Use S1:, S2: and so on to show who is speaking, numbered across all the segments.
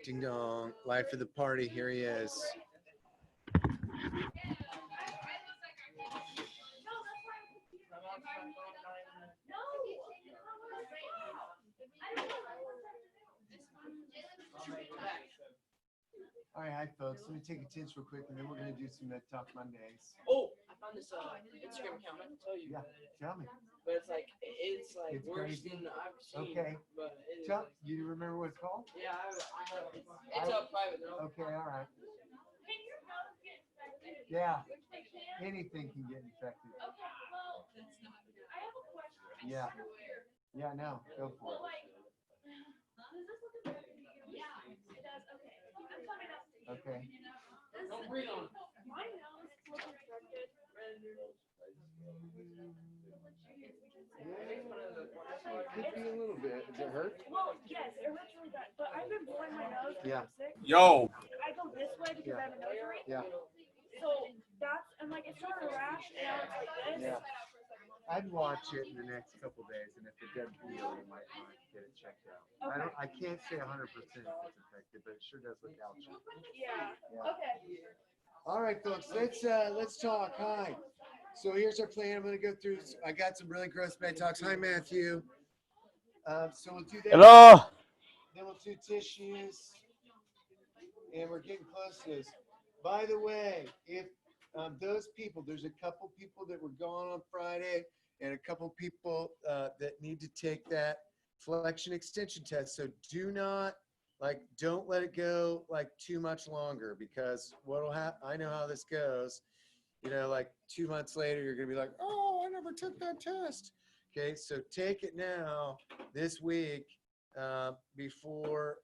S1: Ding dong. Life of the party. Here he is. All right, hi folks. Let me take attendance real quick, and then we're gonna do some Med Talk Mondays.
S2: Oh, I found this Instagram account. I can tell you.
S1: Yeah, tell me.
S2: But it's
S1: It's
S2: worse
S1: crazy.
S2: than I've seen.
S1: Okay.
S2: But it is
S1: Tell you remember what it's called?
S2: yeah, it's a private though.
S1: Okay, all right. Yeah, anything can get infected. Yeah, yeah, no, go for it. Okay.
S2: Don't breathe on it.
S1: Could be a little bit. Does it hurt?
S3: Well, yes, it hurts really bad. But I've been blowing my nose when
S1: Yeah.
S3: I'm sick.
S4: Yo.
S3: I go this way because I have a nose ring.
S1: Yeah.
S3: So that's, and like, it started a rash, and now it's like this.
S1: Yeah. I'd watch it in the next couple days, and if it doesn't heal, you might want to get it checked out.
S3: Okay.
S1: I can't say 100% if it's infected, but it sure does look ouchy.
S3: Yeah.
S1: Yeah.
S3: Okay.
S1: All right, folks, let's talk. Hi. So here's our plan. I'm gonna go through. I got some really gross Med Talks. Hi, Matthew. So we'll do that.
S4: Hello.
S1: Then we'll do tissues, and we're getting close to this. By the way, if those people, there's a couple people that were gone on Friday, and a couple people that need to take that flexion extension test. So do not don't let it go too much longer, because what'll happen, I know how this goes. 2 months later, you're gonna be like, oh, I never took that test. Okay, so take it now, this week, before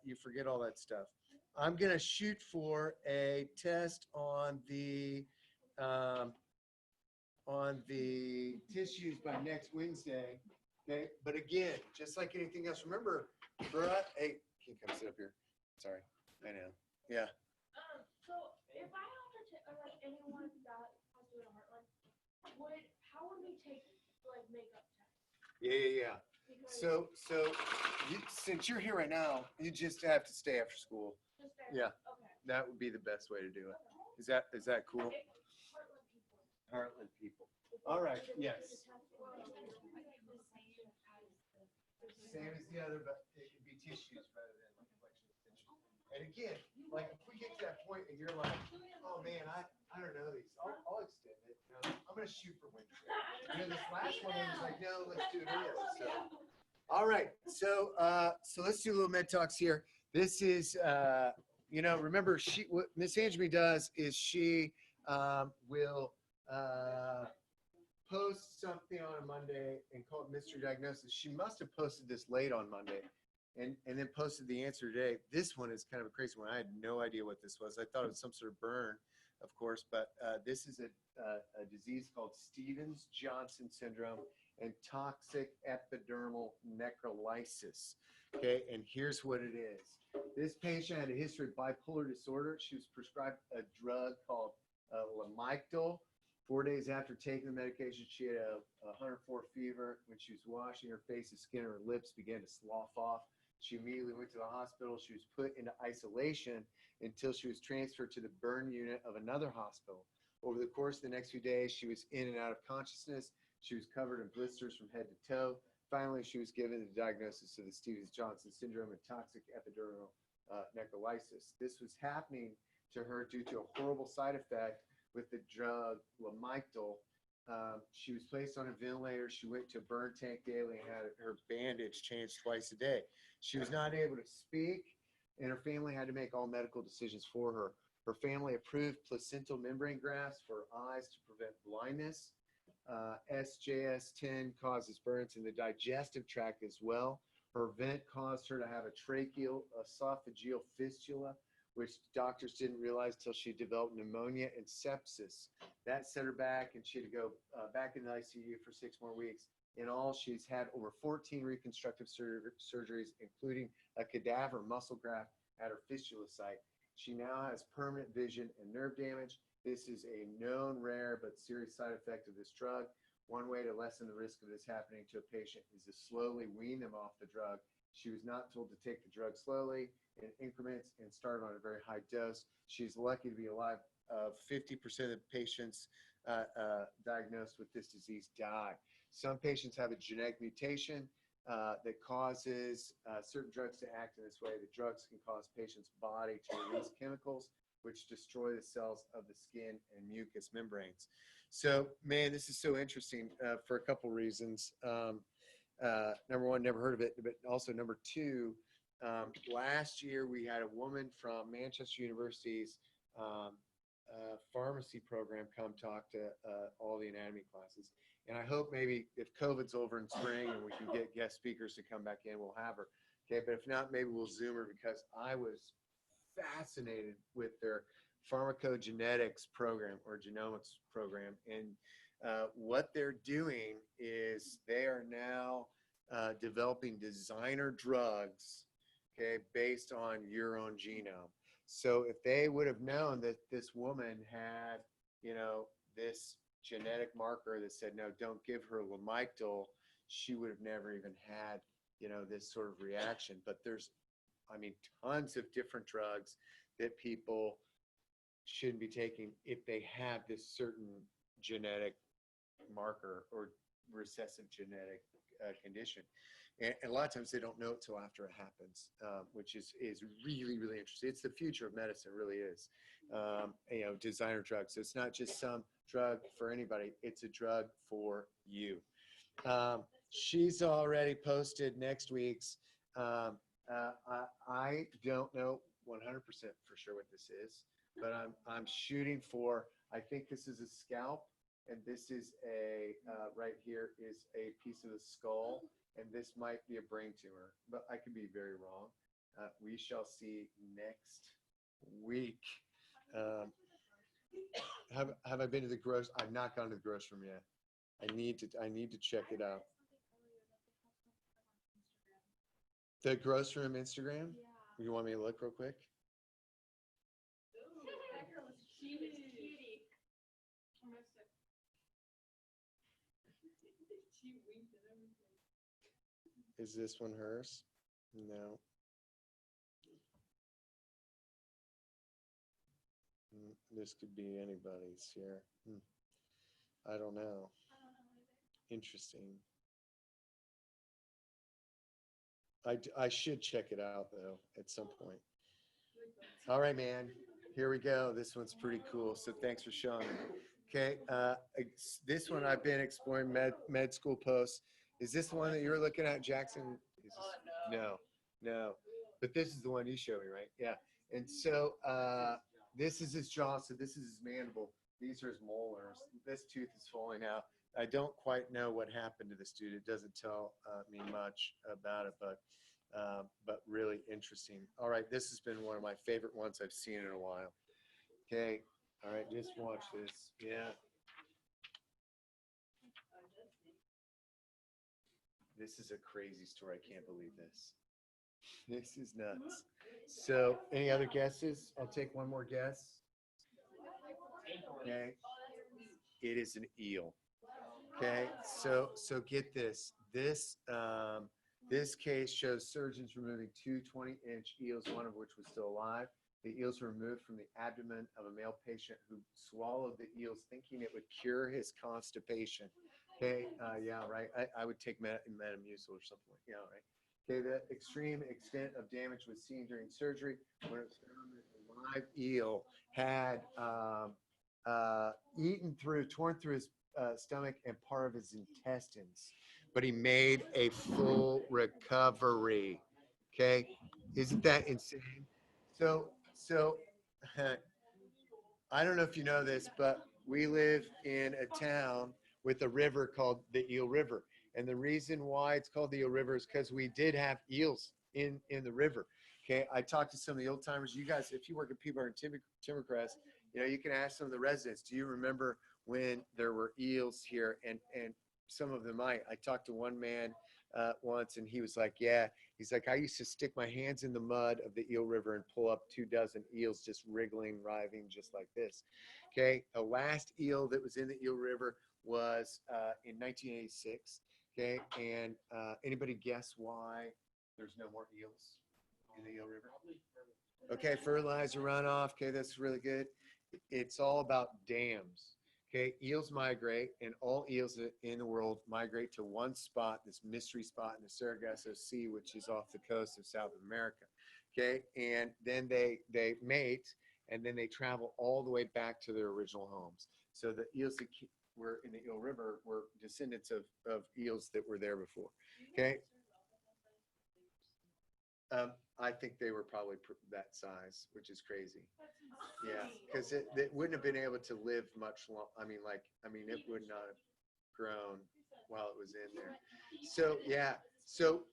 S1: you forget all that stuff. I'm gonna shoot for a test on the tissues by next Wednesday. Okay, but again, just like anything else, remember, hey, can you come sit up here? Sorry, I know. Yeah.
S3: So if I have to take anyone that has to do a Heartland, how would we take makeup tests?
S1: Yeah.
S3: Because
S1: So since you're here right now, you just have to stay after school.
S3: just there.
S1: Yeah.
S3: Okay.
S1: That would be the best way to do it. Is that cool?
S3: Heartland people.
S1: Heartland people. All right. Yes. Same as the other, but it could be tissues rather than flexion extension. And again, if we get to that point and you're like, oh man, I don't know these, I'll extend it. I'm gonna shoot for Wednesday. This last one I was like, no, let's do this. So, all right. So let's do a little Med Talks here. This is remember, what Miss Angie does is she will post something on a Monday and call it mystery diagnosis. She must have posted this late on Monday and then posted the answer today. This one is kind of a crazy one. I had no idea what this was. I thought it was some sort of burn, of course, but this is a disease called Stevens-Johnson syndrome and toxic epidermal necrolysis. Okay, and here's what it is. This patient had a history of bipolar disorder. She was prescribed a drug called Lamictal. 4 days after taking the medication, she had a 104 fever. When she was washing her face, the skin of her lips began to slough off. She immediately went to the hospital. She was put into isolation until she was transferred to the burn unit of another hospital. Over the course of the next few days, she was in and out of consciousness. She was covered in blisters from head to toe. Finally, she was given the diagnosis of the Stevens-Johnson syndrome and toxic epidermal necrolysis. This was happening to her due to a horrible side effect with the drug Lamictal. She was placed on a ventilator. She went to a burn tank daily and had her bandage changed twice a day. She was not able to speak, and her family had to make all medical decisions for her. Her family approved placental membrane grafts for eyes to prevent blindness. SJS10 causes burns in the digestive tract as well. Her vent caused her to have a tracheal esophageal fistula, which doctors didn't realize until she developed pneumonia and sepsis. That set her back, and she had to go back in the ICU for 6 more weeks. In all, she's had over 14 reconstructive surgeries, including a cadaver muscle graft at her fistula site. She now has permanent vision and nerve damage. This is a known rare but serious side effect of this drug. One way to lessen the risk of this happening to a patient is to slowly wean them off the drug. She was not told to take the drug slowly, in increments and started on a very high dose. She's lucky to be alive. 50% of patients diagnosed with this disease die. Some patients have a genetic mutation that causes certain drugs to act in this way. The drugs can cause patients' body to release chemicals which destroy the cells of the skin and mucous membranes. So, man, this is so interesting for a couple reasons. Number one, never heard of it, but also number two, last year we had a woman from Manchester University's pharmacy program come talk to all the anatomy classes. And I hope maybe if COVID's over in spring and we can get guest speakers to come back in, we'll have her. Okay, but if not, maybe we'll Zoom her because I was fascinated with their pharmacogenetics program or genomics program. And what they're doing is they are now developing designer drugs, okay, based on your own genome. So if they would have known that this woman had, you know, this genetic marker that said, no, don't give her Lamictal, she would have never even had, you know, this sort of reaction. But there's, I mean, tons of different drugs that people shouldn't be taking if they have this certain genetic marker or recessive genetic condition. And a lot of times they don't know it till after it happens, which is really, really interesting. It's the future of medicine, it really is. You know, designer drugs. So it's not just some drug for anybody, it's a drug for you. She's already posted next week's. I don't know 100% for sure what this is, but I'm shooting for, I think this is a scalp, and this is a, right here is a piece of the skull, and this might be a brain tumor, but I could be very wrong. We shall see next week. Have I been to the I've not gone to the grocery room yet. I need to check it out. The grocery room Instagram?
S3: Yeah.
S1: You want me to look real quick? Is this one hers? No. This could be anybody's here. I don't know. Interesting. I should check it out though at some point. All right, man. Here we go. This one's pretty cool. So thanks for showing me. Okay. This one I've been exploring med school posts. Is this the one that you're looking at, Jackson? Is this, no. But this is the one you showed me, right? Yeah. And so this is his jaw. So this is his mandible. These are his molars. This tooth is falling out. I don't quite know what happened to this dude. It doesn't tell me much about it, but really interesting. All right, this has been one of my favorite ones I've seen in a while. Okay, all right, just watch this. Yeah. This is a crazy story. I can't believe this. This is nuts. So, any other guesses? I'll take one more guess. Okay. It is an eel. Okay, so get this. This case shows surgeons removing two 20-inch eels, one of which was still alive. The eels were removed from the abdomen of a male patient who swallowed the eels thinking it would cure his constipation. Okay, yeah, right. I would take Metamucil or something. Yeah, right. Okay, the extreme extent of damage was seen during surgery when it was found that the live eel had torn through his stomach and part of his intestines, but he made a full recovery. Okay, isn't that insane? So I don't know if you know this, but we live in a town with a river called the Eel River, and the reason why it's called the Eel River is because we did have eels in the river. Okay, I talked to some of the old timers. You guys, if you work at Peabody and Timbercrest, you know, you can ask some of the residents, do you remember when there were eels here? And some of them might. I talked to one man once, and he was like, yeah. He's like, I used to stick my hands in the mud of the Eel River and pull up 24 eels just wriggling, writhing, just like this. Okay, the last eel that was in the Eel River was in 1986. Okay, and anybody guess why there's no more eels in the Eel River? Okay, fertilizer runoff. Okay, that's really good. It's all about dams. Okay, eels migrate, and all eels in the world migrate to one spot, this mystery spot in the Sargasso Sea, which is off the coast of South America. Okay, and then they mate, and then they travel all the way back to their original homes. So the eels that were in the Eel River were descendants of eels that were there before. Okay. I think they were probably that size, which is crazy. Yeah, because it wouldn't have been able to live much long. I mean, it would not have grown while it was in there. So yeah, so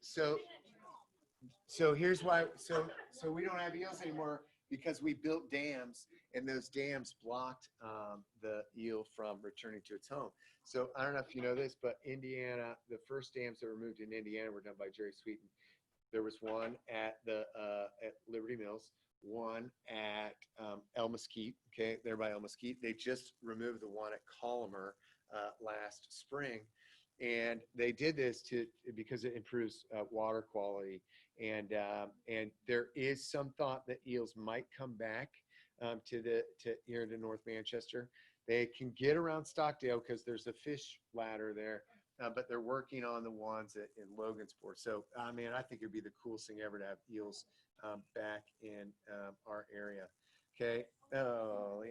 S1: here's why. So we don't have eels anymore because we built dams, and those dams blocked the eel from returning to its home. So I don't know if you know this, but Indiana, the first dams that were moved in Indiana were done by Jerry Sweeten. There was one at at Liberty Mills, one at El Mesquite, okay, there by El Mesquite. They just removed the one at Collimer last spring, and they did this because it improves water quality, and there is some thought that eels might come back to here to North Manchester. They can get around Stockdale because there's a fish ladder there. But they're working on the ones in Logansport. So, I mean, I think it'd be the coolest thing ever to have eels back in our area. Okay. Oh,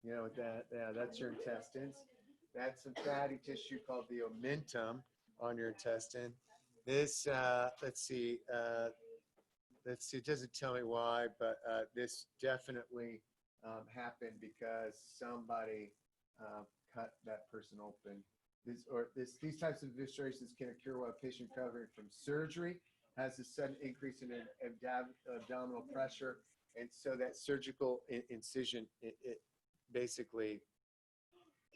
S1: yeah, with that, yeah, that's your intestines. That's some fatty tissue called the omentum on your intestine. This, let's see, it doesn't tell me why, but this definitely happened because somebody cut that person open. These types of eviscerations can occur while a patient recovering from surgery has a sudden increase in abdominal pressure, and so that surgical incision it basically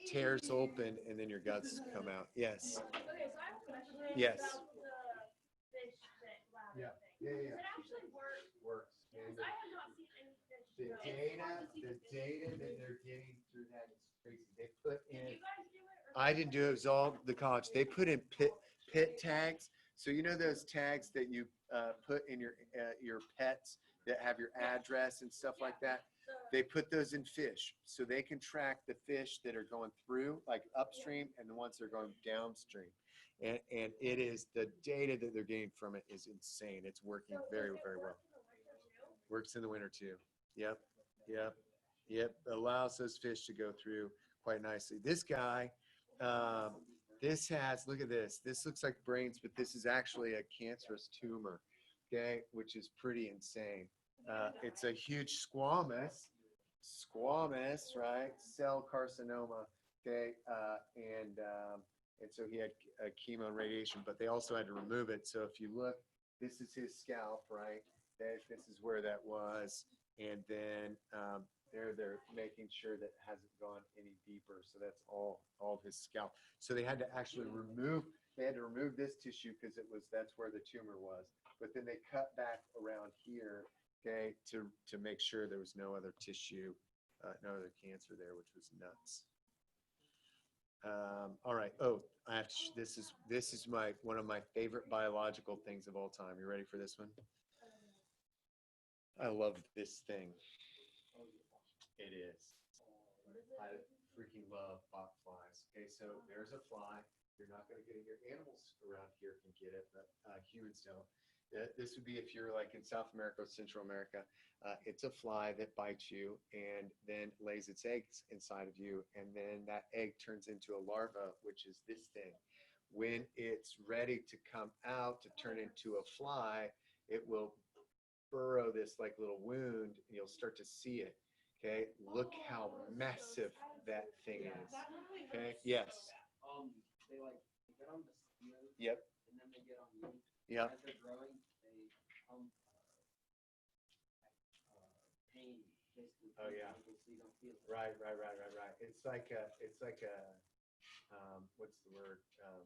S1: tears open, and then your guts come out. Yes.
S3: Okay, so I have a question.
S1: Yes.
S3: About the fish that lab
S1: Yeah.
S3: thing.
S1: Yeah.
S3: Does it actually work?
S1: Works.
S3: Because I have not seen any fish.
S1: The
S3: go. It's hard to see
S1: the
S3: the fish.
S1: data that they're getting through that is crazy. They put
S3: Did
S1: in.
S3: you guys do it?
S1: I didn't do it. It was all the college. They put in pit tags. So you know those tags that you put in your pets that have your address and stuff like that. They put those in fish, so they can track the fish that are going through, like upstream, and the ones that are going downstream. And it is the data that they're getting from it is insane. It's working very, very well. Works in the winter too. Yep. Allows those fish to go through quite nicely. This guy. Look at this. This looks like brains, but this is actually a cancerous tumor, okay, which is pretty insane. It's a huge squamous, right? Cell carcinoma, okay, and so he had chemo and radiation, but they also had to remove it. So if you look, this is his scalp, right? This is where that was, and then they're making sure that it hasn't gone any deeper. So that's all of his scalp. So they had to actually remove this tissue because that's where the tumor was. But then they cut back around here, okay, to make sure there was no other tissue, no other cancer there, which was nuts. All right. Oh, I have to. This is one of my favorite biological things of all time. You ready for this one? I love this thing. It is. I freaking love bot flies. Okay, so there's a fly. You're not going to get it here. Animals around here can get it, but humans don't. This would be if you're like in South America or Central America. It's a fly that bites you and then lays its eggs inside of you, and then that egg turns into a larva, which is this thing. When it's ready to come out to turn into a fly, it will burrow this like little wound, and you'll start to see it. Okay, look how massive that thing is. Okay, yes.
S2: They get on the skin.
S1: Yep.
S2: And then they get on you.
S1: Yep.
S2: As they're growing, they become pain, basically.
S1: Oh, yeah.
S2: So you don't feel it.
S1: Right. It's like a what's the word that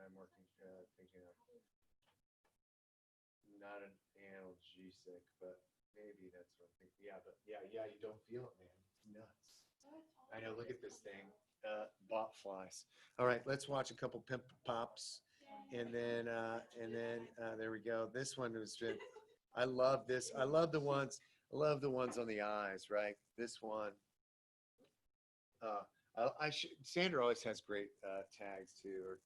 S1: I'm thinking of? Not an analgesic, but maybe that's what I'm thinking. Yeah, you don't feel it, man. It's nuts. I know. Look at this thing. Bot flies. All right, let's watch a couple pimp pops, and then there we go. This one has been I love this. I love the ones. I love the ones on the eyes, right? This one. Sandra always has great tags too, or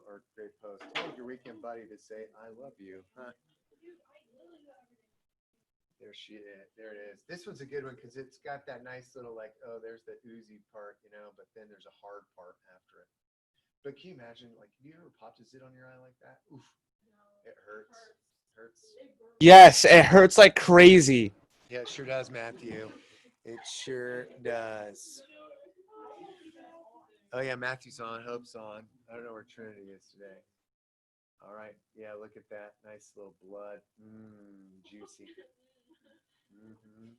S1: or great posts. Tell your weekend buddy to say "I love you." Huh?
S3: Dude, I literally got everything.
S1: There she is. There it is. This one's a good one because it's got that nice little like, oh, there's the oozy part, but then there's a hard part after it. But can you imagine, like, have you ever popped a zit on your eye like that? Oof,
S3: No,
S1: it hurts. Hurts.
S3: it burns.
S4: Yes, it hurts like crazy.
S1: Yeah, it sure does, Matthew. It sure does. Oh yeah, Matthew's on. Hope's on. I don't know where Trinity is today. All right. Yeah, look at that. Nice little blood. Juicy. Hmm.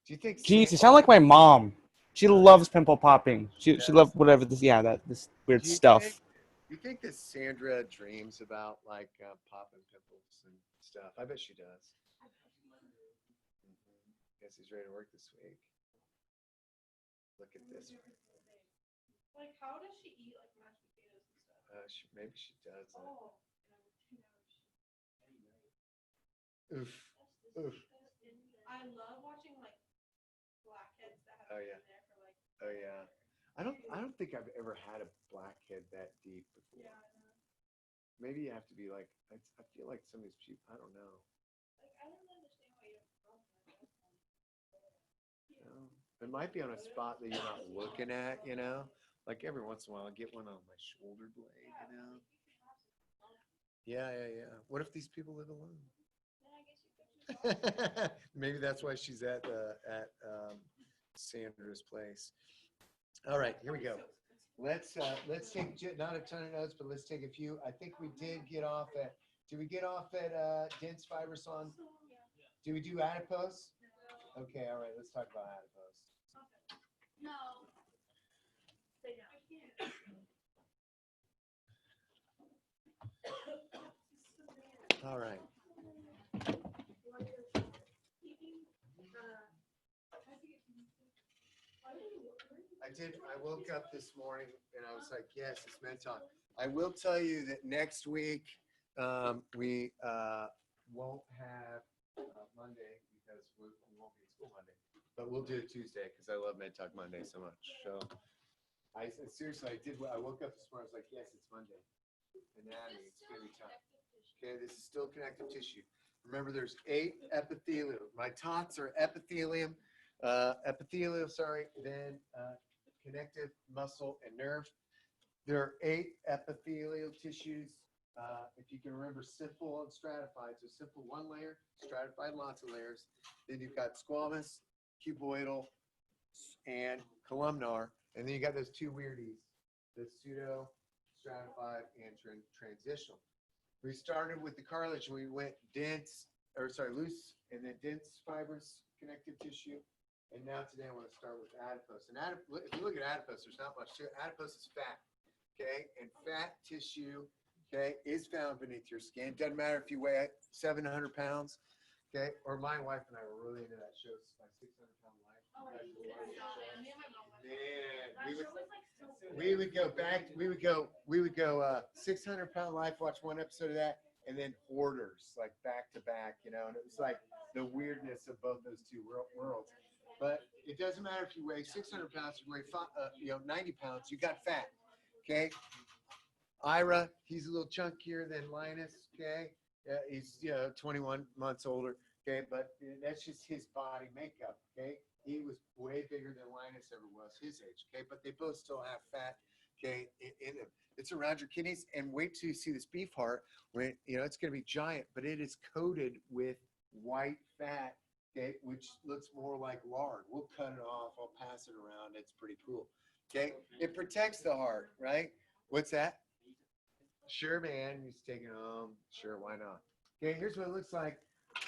S1: Do you think?
S4: Jeez, you sound like my mom. She loves pimple popping. She loves whatever this this weird
S1: Do you
S4: stuff.
S1: think- Do you think that Sandra dreams about like popping pimples and stuff? I bet she does. Guess he's ready to work this week. Look at this.
S3: Like, how does she eat like mashed potatoes and stuff?
S1: Maybe she does.
S3: Oh,
S1: Oof. Oof.
S3: I love watching like blackheads that have
S1: Oh,
S3: been
S1: yeah.
S3: there for like.
S1: Oh yeah. I don't think I've ever had a blackhead that deep before.
S3: Yeah, I know.
S1: Maybe you have to be like. I feel like some of these people. I don't know.
S3: Like, I don't understand why you have to go there.
S1: It might be on a spot that you're not looking at. Like every once in a while, I get one on my shoulder blade. Yeah. What if these people live alone?
S3: Then I guess you could just.
S1: Maybe that's why she's at Sandra's place. All right, here we go. Let's take not a ton of notes, but let's take a few. I think we did get off at. Did we get off at dense fibrous on? Did we do adipose? Okay, all right. Let's talk about adipose.
S3: No. Say no. I can't.
S1: All right. I did. I woke up this morning and I was like, yes, it's Mentalk. I will tell you that next week we won't have Monday because we won't be in school Monday, but we'll do it Tuesday because I love Mentalk Monday so much. So seriously, I woke up this morning. I was like, yes, it's Monday. Anatomy. It's gonna be tough. Okay, this is still connective tissue. Remember, there's 8 epithelium. My tots are epithelium, then connective, muscle, and nerve. There are 8 epithelial tissues. If you can remember, simple and stratified. So simple, one layer, stratified, lots of layers. Then you've got squamous, cuboidal, and columnar. And then you got those 2 weirdies, the pseudo, stratified, and transitional. We started with the cartilage. We went loose, and then dense fibrous connective tissue. And now today I want to start with adipose. And if you look at adipose, there's not much to it. Adipose is fat, okay? And fat tissue, okay, is found beneath your skin. Doesn't matter if you weigh 700 pounds, okay? Or my wife and I were really into that show, My 600-Pound Life. Man, we would go back. We would go 600-Pound Life. Watch one episode of that, and then Hoarders, like back to back. And it was like the weirdness of both those two worlds. But it doesn't matter if you weigh 600 pounds, you weigh 90 pounds. You got fat, okay? Ira, he's a little chunkier than Linus, okay? He's 21 months older, okay? But that's just his body makeup, okay? He was way bigger than Linus ever was his age, okay? But they both still have fat, okay, in them. It's around your kidneys, and wait till you see this beef heart. When it's going to be giant, but it is coated with white fat, okay, which looks more like lard. We'll cut it off. I'll pass it around. It's pretty cool, okay? It protects the heart, right? What's that? Sure, man. He's taking it home. Sure, why not? Okay, here's what it looks like.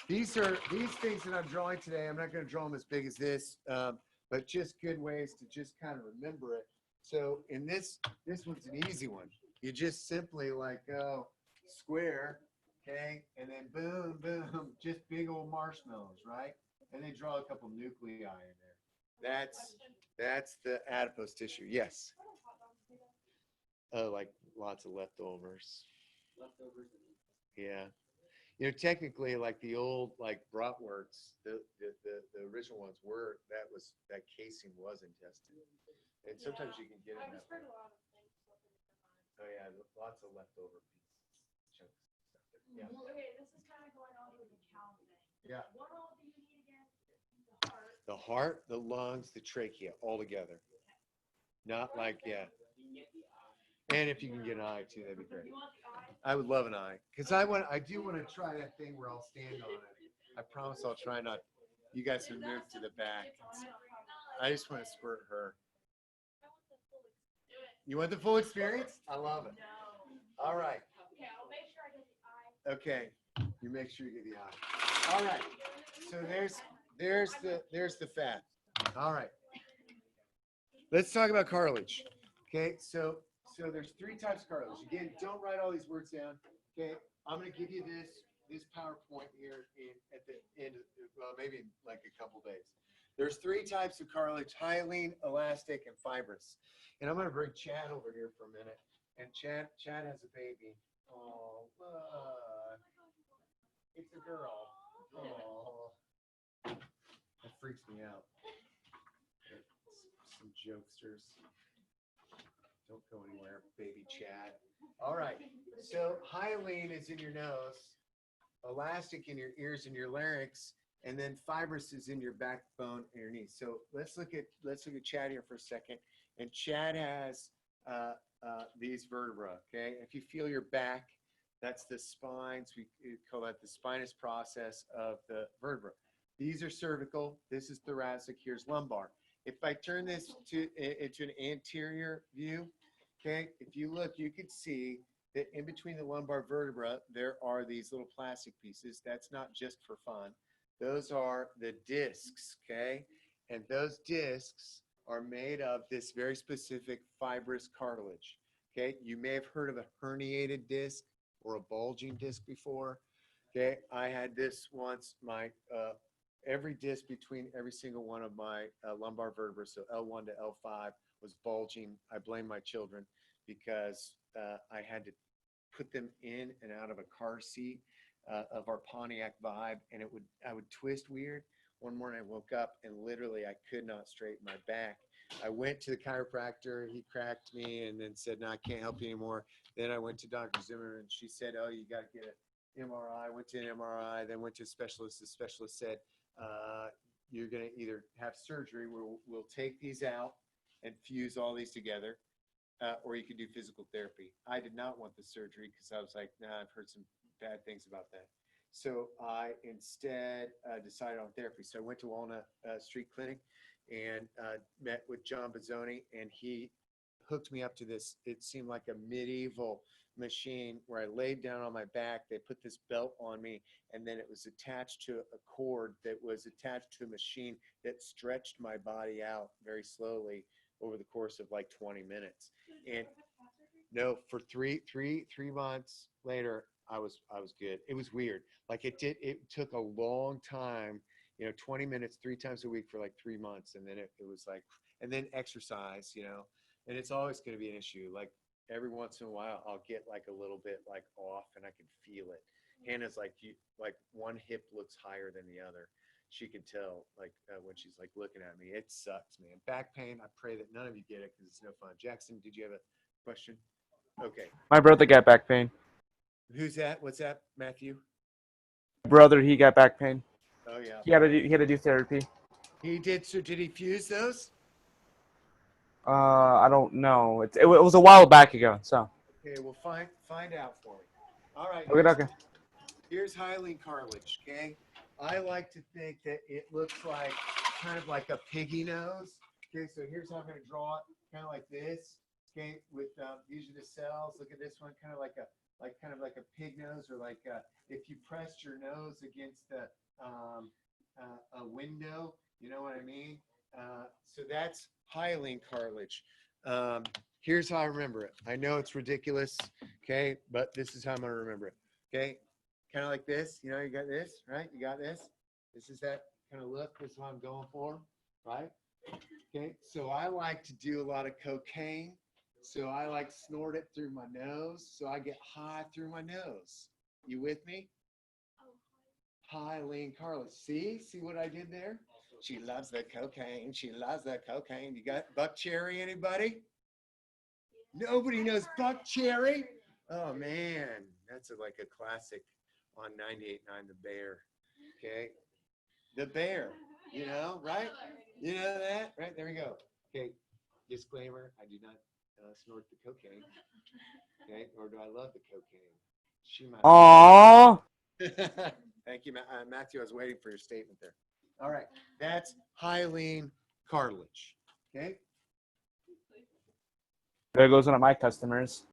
S1: These things that I'm drawing today. I'm not going to draw them as big as this, but just good ways to just kind of remember it. So in this one's an easy one. You just simply go square, okay, and then boom, boom, just big old marshmallows, right? And then draw a couple nuclei in there. That's the adipose tissue. Yes. Oh, like lots of leftovers.
S2: Leftovers.
S1: Yeah. technically, like the old like bratwursts, the original ones were that casing was intestine, and sometimes you can get
S3: I
S1: it that
S3: just heard
S1: way.
S3: a lot of things. Slipping in your mind.
S1: Oh yeah, lots of leftover pieces, chunks, stuff there. Yeah.
S3: Okay, this is kind of going on with the cow thing.
S1: Yeah.
S3: What all do you need again?
S1: The
S3: The heart.
S1: heart, the lungs, the trachea, all together. Not like, yeah. And if you can get an eye too, that'd be great.
S3: You want the eye?
S1: I would love an eye, because I do want to try that thing where I'll stand on it. I promise I'll try not. You guys can move to the back. I just want to squirt her. You want the full experience? I love it.
S3: No.
S1: All right.
S3: Okay, I'll make sure I get the eye.
S1: Okay. You make sure you get the eye. All right. So there's the fat. All right. Let's talk about cartilage. Okay. So there's 3 types of cartilage. Again, don't write all these words down. Okay. I'm going to give you this PowerPoint here at the end, well, maybe in like a couple days. There's 3 types of cartilage: hyaline, elastic, and fibrous. And I'm going to bring Chad over here for a minute. And Chad has a baby. Oh, look. It's a girl. Oh, that freaks me out. Some jokesters. Don't go anywhere, baby Chad. All right. So hyaline is in your nose, elastic in your ears and your larynx, and then fibrous is in your backbone and your knees. So let's look at Chad here for a second. And Chad has these vertebrae. Okay. If you feel your back, that's the spines. We call that the spinous process of the vertebra. These are cervical. This is thoracic. Here's lumbar. If I turn this into an anterior view, okay, if you look, you can see that in between the lumbar vertebra, there are these little plastic pieces. That's not just for fun. Those are the discs, okay? And those discs are made of this very specific fibrous cartilage, okay? You may have heard of a herniated disc or a bulging disc before, okay? I had this once. My every disc between every single one of my lumbar vertebrae, so L1 to L5, was bulging. I blame my children because I had to put them in and out of a car seat of our Pontiac Vibe, and I would twist weird. One morning I woke up and literally I could not straighten my back. I went to the chiropractor, he cracked me and then said, no, I can't help you anymore. Then I went to Dr. Zimmer and she said, oh, you got to get an MRI. I went to an MRI, then went to a specialist. The specialist said, you're going to either have surgery where we'll take these out and fuse all these together, or you could do physical therapy. I did not want the surgery because I was like, nah, I've heard some bad things about that. So I instead decided on therapy. So I went to Walnut Street Clinic and met with John Bazzoni, and he hooked me up to this. It seemed like a medieval machine where I laid down on my back. They put this belt on me, and then it was attached to a cord that was attached to a machine that stretched my body out very slowly over the course of like 20 minutes. And no, for three months later, I was good. It was weird. Like it took a long time, 20 minutes, 3 times a week for like 3 months. And then it was like, and then exercise, and it's always going to be an issue. Like every once in a while, I'll get like a little bit like off and I can feel it. Hannah's like, one hip looks higher than the other. She can tell like when she's like looking at me. It sucks, man. Back pain. I pray that none of you get it because it's no fun. Jackson, did you have a question? Okay.
S4: My brother got back pain.
S1: Who's that? What's that, Matthew?
S4: Brother, he got back pain.
S1: Oh yeah.
S4: He had to do therapy.
S1: He did. So did he fuse those?
S4: I don't know. It was a while back ago. So.
S1: Okay, well find out for me. All right.
S4: Okay.
S1: Here's hyaline cartilage. Okay. I like to think that it looks like kind of like a piggy nose. Okay. So here's how I'm going to draw it. Kind of like this. Okay. With these are the cells. Look at this one. Kind of like a pig nose, or like if you pressed your nose against a window. You know what I mean? So that's hyaline cartilage. Here's how I remember it. I know it's ridiculous, okay, but this is how I'm going to remember it, okay? Kind of like this, you got this, right? You got this. This is that kind of look. This is what I'm going for, right? Okay, so I like to do a lot of cocaine. So I like snort it through my nose, so I get high through my nose. You with me? Hyleen Carlos. See what I did there? She loves the cocaine. She loves the cocaine. You got Buck Cherry, anybody? Nobody knows Buck Cherry? Oh man, that's like a classic on 98.9 The Bear. Okay. The Bear, you know, right? You know that? Right, there we go. Okay, disclaimer, I do not snort the cocaine. Okay, nor do I love the cocaine. She might.
S4: Aww.
S1: Thank you, Matthew. I was waiting for your statement there. All right, that's Hyleen cartilage. Okay.
S4: There goes one of my customers.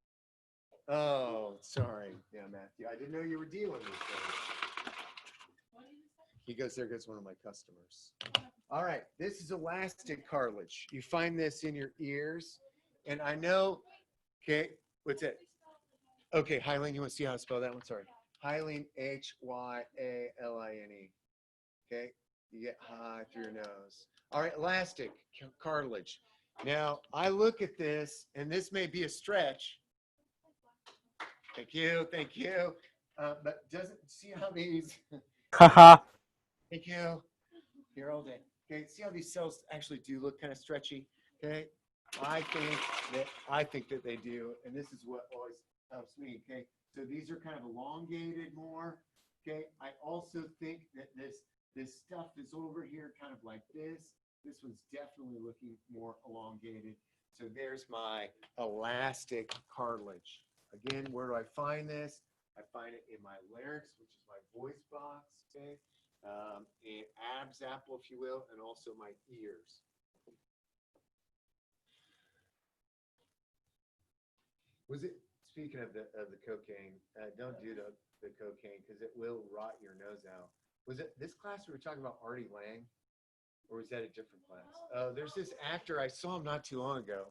S1: Oh, sorry. Yeah, Matthew. I didn't know you were dealing with things. He goes, there goes one of my customers. All right, this is elastic cartilage. You find this in your ears. And I know, okay, what's it? Okay, Hyline, you want to see how I spell that one? Sorry. Hyline, Hyalline. Okay, you get high through your nose. All right, elastic cartilage. Now, I look at this, and this may be a stretch. Thank you, thank you. But doesn't see how these,
S4: Haha.
S1: thank you, here all day. Okay, see how these cells actually do look kind of stretchy? Okay, I think that they do, and this is what always helps me. Okay, so these are kind of elongated more. Okay, I also think that this stuff is over here kind of like this. This one's definitely looking more elongated. So there's my elastic cartilage. Again, where do I find this? I find it in my larynx, which is my voice box, okay? And abs apple, if you will, and also my ears. Was it, speaking of the cocaine, don't do the cocaine because it will rot your nose out. Was it this class we were talking about Artie Lang? Or was that a different class? There's this actor, I saw him not too long ago.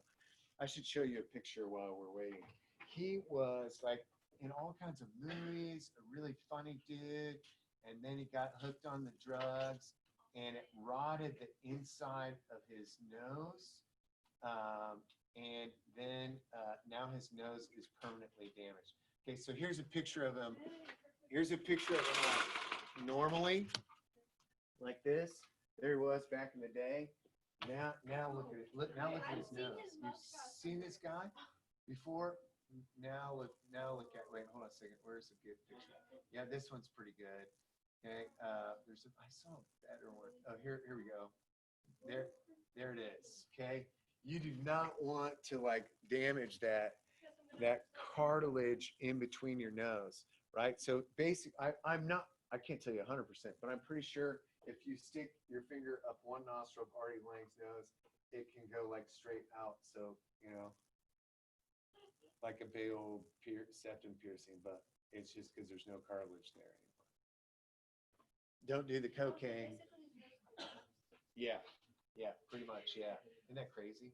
S1: I should show you a picture while we're waiting. He was like in all kinds of movies, a really funny dude, and then he got hooked on the drugs, and it rotted the inside of his nose, and then now his nose is permanently damaged. Okay, so here's a picture of him. Here's a picture of him like normally, like this. There he was back in the day. Now look at it. Look at his nose. You've seen this guy before? Now look at, wait, hold on a second. Where's a good picture? Yeah, this one's pretty good. Okay, I saw a better one. Oh, here we go. There it is. Okay, you do not want to like damage that cartilage in between your nose, right? So basically, I can't tell you 100%, but I'm pretty sure if you stick your finger up one nostril of Artie Lang's nose, it can go like straight out. So, you know, like a big old septum piercing, but it's just because there's no cartilage there anymore. Don't do the cocaine. Yeah, pretty much, yeah. Isn't that crazy?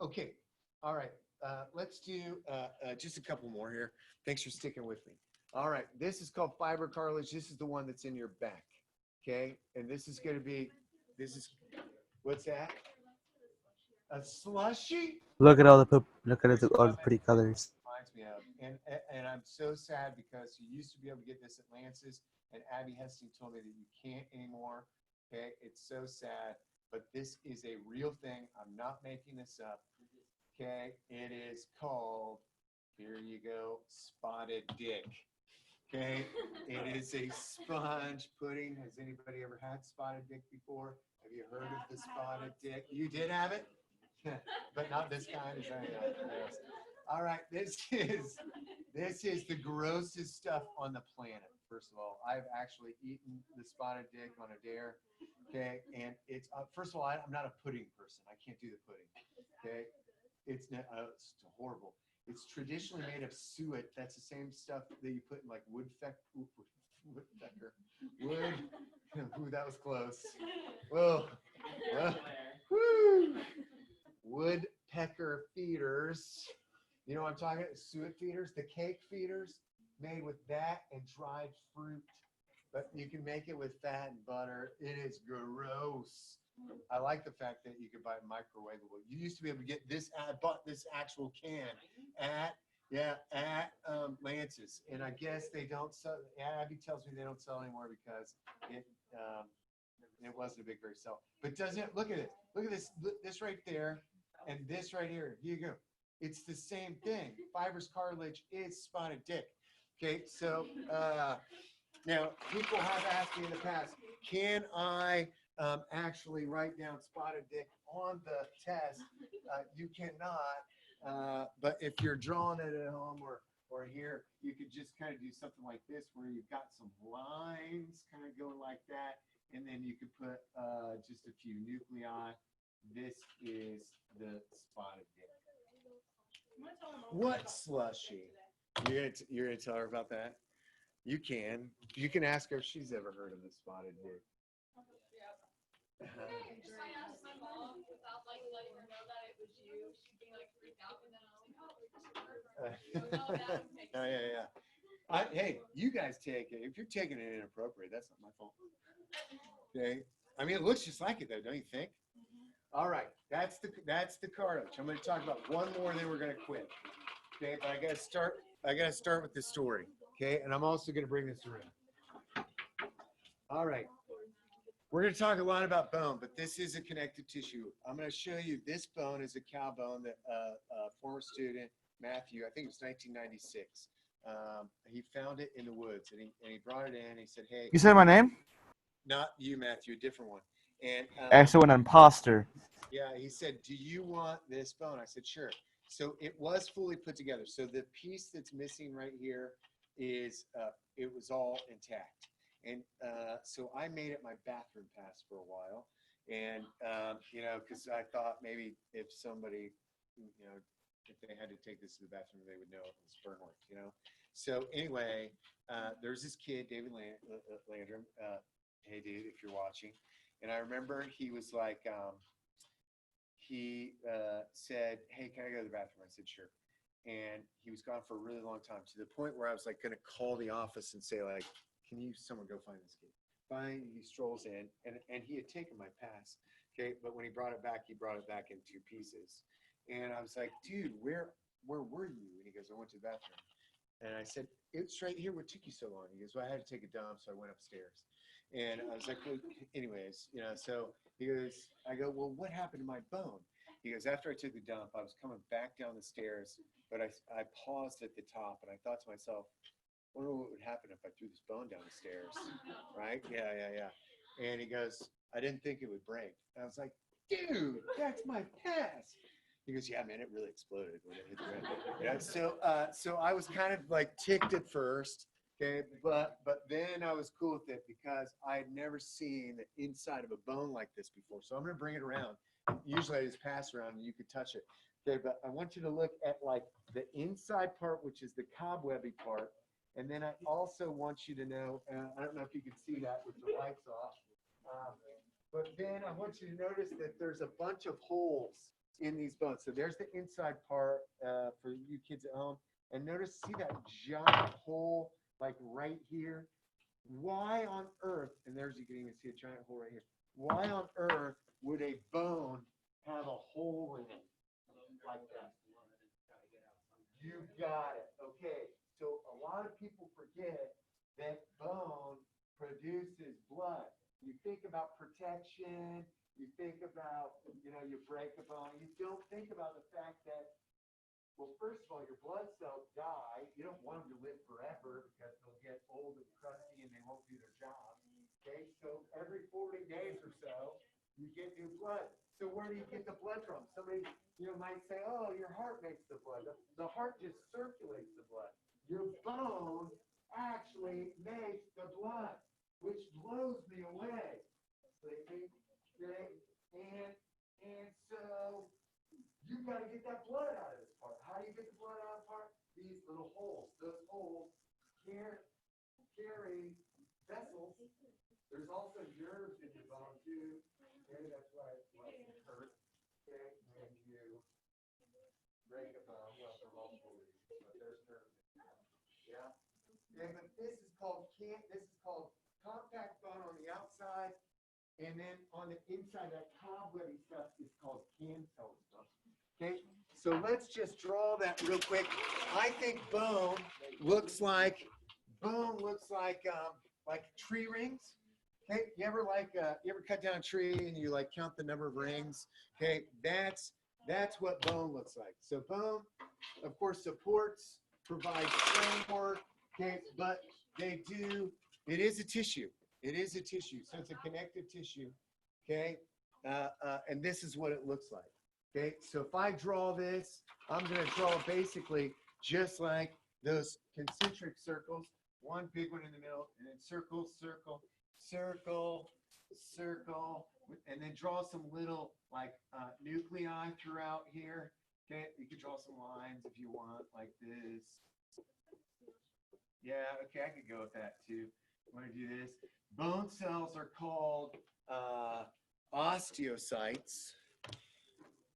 S1: Okay, all right. Let's do just a couple more here. Thanks for sticking with me. All right, this is called fiber cartilage. This is the one that's in your back. Okay, and this is going to be, what's that? A slushy?
S4: Look at all the poop. Look at all the pretty colors.
S1: Reminds me of, and I'm so sad because you used to be able to get this at Lance's, and Abby Hesting told me that you can't anymore. Okay, it's so sad, but this is a real thing. I'm not making this up. Okay, it is called, here you go, spotted dick. Okay, it is a sponge pudding. Has anybody ever had spotted dick before? Have you heard of the spotted dick? You did have it, but not this kind. Is that yes. All right, this is the grossest stuff on the planet. First of all, I've actually eaten the spotted dick on a dare. Okay, and it's first of all, I'm not a pudding person. I can't do the pudding. Okay, it's horrible. It's traditionally made of suet. That's the same stuff that you put in like woodpecker. Ooh, that was close. Whoa. Woo. Woodpecker feeders. You know what I'm talking about? Suet feeders, the cake feeders made with that and dried fruit. But you can make it with fat and butter. It is gross. I like the fact that you can buy microwavable. You used to be able to get this. I bought this actual can at Lance's, and I guess they don't sell. Abby tells me they don't sell anymore because it wasn't a big very sell. But doesn't look at it? Look at this right there, and this right here. Here you go. It's the same thing. Fibrous cartilage is spotted dick. Okay, so now people have asked me in the past, can I actually write down spotted dick on the test? You cannot. But if you're drawing it at home or here, you could just kind of do something like this where you've got some lines kind of going like that. And then you could put just a few nuclei. This is the spotted dick. What slushy? You're gonna tell her about that? You can. You can ask her if she's ever heard of the spotted dick.
S5: If I asked my mom without like letting her know that it was you, she'd be like freaked out, and then I was like, oh, we just heard from you. No, that would make
S1: Oh,
S5: sense.
S1: yeah. Hey, you guys take it. If you're taking it inappropriate, that's not my fault. Okay. I mean, it looks just like it though, don't you think? All right. That's the cartilage. I'm going to talk about one more, then we're going to quit. Okay. But I got to start with the story. Okay. And I'm also going to bring this around. All right. We're going to talk a lot about bone, but this is a connective tissue. I'm going to show you this bone is a cow bone that a former student, Matthew, I think it was 1996. He found it in the woods and he brought it in. He said, hey,
S4: You said my name?
S1: not you, Matthew, a different one. And
S4: Actually, an imposter.
S1: yeah, he said, do you want this bone? I said, sure. So it was fully put together. So the piece that's missing right here is, it was all intact. And so I made it my bathroom pass for a while. And, you know, because I thought maybe if somebody, you know, if they had to take this to the bathroom, they would know it was burn work, you know. So anyway, there's this kid, David Landrum. Hey, dude, if you're watching. And I remember he was like, he said, hey, can I go to the bathroom? I said, sure. And he was gone for a really long time, to the point where I was like going to call the office and say, like, can someone go find this kid? Fine. He strolls in, and he had taken my pass. Okay. But when he brought it back in 2 pieces. And I was like, dude, where were you? And he goes, I went to the bathroom. And I said, it's right here. What took you so long? He goes, well, I had to take a dump, so I went upstairs. And I was like, well, anyways, you know, so he goes, I go, well, what happened to my bone? He goes, after I took the dump, I was coming back down the stairs, but I paused at the top and I thought to myself, I wonder what would happen if I threw this bone down the stairs, right? Yeah. And he goes, I didn't think it would break. And I was like, dude, that's my pass. He goes, yeah, man, it really exploded when it hit the ground. Yeah, so I was kind of like ticked at first. Okay, but then I was cool with it because I had never seen the inside of a bone like this before. So I'm going to bring it around. Usually I just pass around and you could touch it. Okay, but I want you to look at like the inside part, which is the cobwebby part. And then I also want you to know, I don't know if you can see that with the lights off, but then I want you to notice that there's a bunch of holes in these bones. So there's the inside part for you kids at home. And notice, see that giant hole like right here? Why on earth, and there's, you can even see a giant hole right here. Why on earth would a bone have a hole in it like that? You got it. Okay. So a lot of people forget that bone produces blood. You think about protection, you think about, you know, you break a bone. You don't think about the fact that, well, first of all, your blood cells die. You don't want them to live forever because they'll get old and crusty and they won't do their job. Okay, so every 40 days or so, you get new blood. So where do you get the blood from? Somebody, you know, might say, oh, your heart makes the blood. The heart just circulates the blood. Your bone actually makes the blood, which blows me away. Okay? And so you got to get that blood out of this part. How do you get the blood out of the part? These little holes. Those holes carry vessels. There's also nerves in your bone too. Okay, that's why it hurts. Okay, when you break a bone, well, for multiple reasons, but there's nerves in your bone. Yeah. Okay, but this is called compact bone on the outside, and then on the inside, that cobwebby stuff is called canthose bone. Okay, So let's just draw that real quick. I think bone looks like tree rings. Okay, you ever cut down a tree and you like count the number of rings? Okay, that's what bone looks like. So bone, of course, supports, provides framework. Okay, but it is a tissue. It is a tissue. So it's a connective tissue. Okay, and this is what it looks like. Okay, so if I draw this, I'm going to draw basically just like those concentric circles, one big one in the middle, and then circle, circle, circle, circle, and then draw some little like nuclei throughout here. Okay, you could draw some lines if you want, like this. Yeah, okay, I could go with that too. Want to do this? Bone cells are called osteocytes.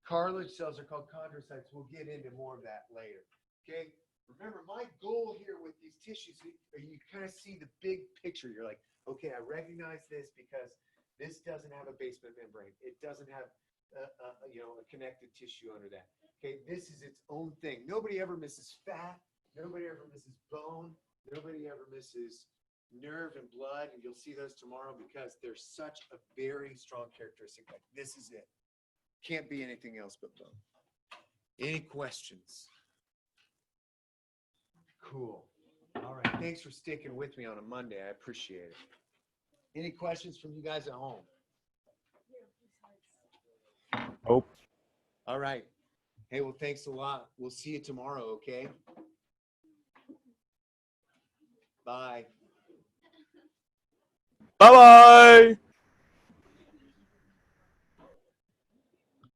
S1: Cartilage cells are called chondrocytes. We'll get into more of that later. Okay. Remember, my goal here with these tissues, you kind of see the big picture. You're like, okay, I recognize this because this doesn't have a basement membrane. It doesn't have a connective tissue under that. Okay. This is its own thing. Nobody ever misses fat. Nobody ever misses bone. Nobody ever misses nerve and blood. And you'll see those tomorrow because they're such a very strong characteristic. Like this is it. Can't be anything else but bone. Any questions? Cool. All right. Thanks for sticking with me on a Monday. I appreciate it. Any questions from you guys at home?
S4: Nope.
S1: All right. Hey, well, thanks a lot. We'll see you tomorrow, okay? Bye.
S4: Bye bye.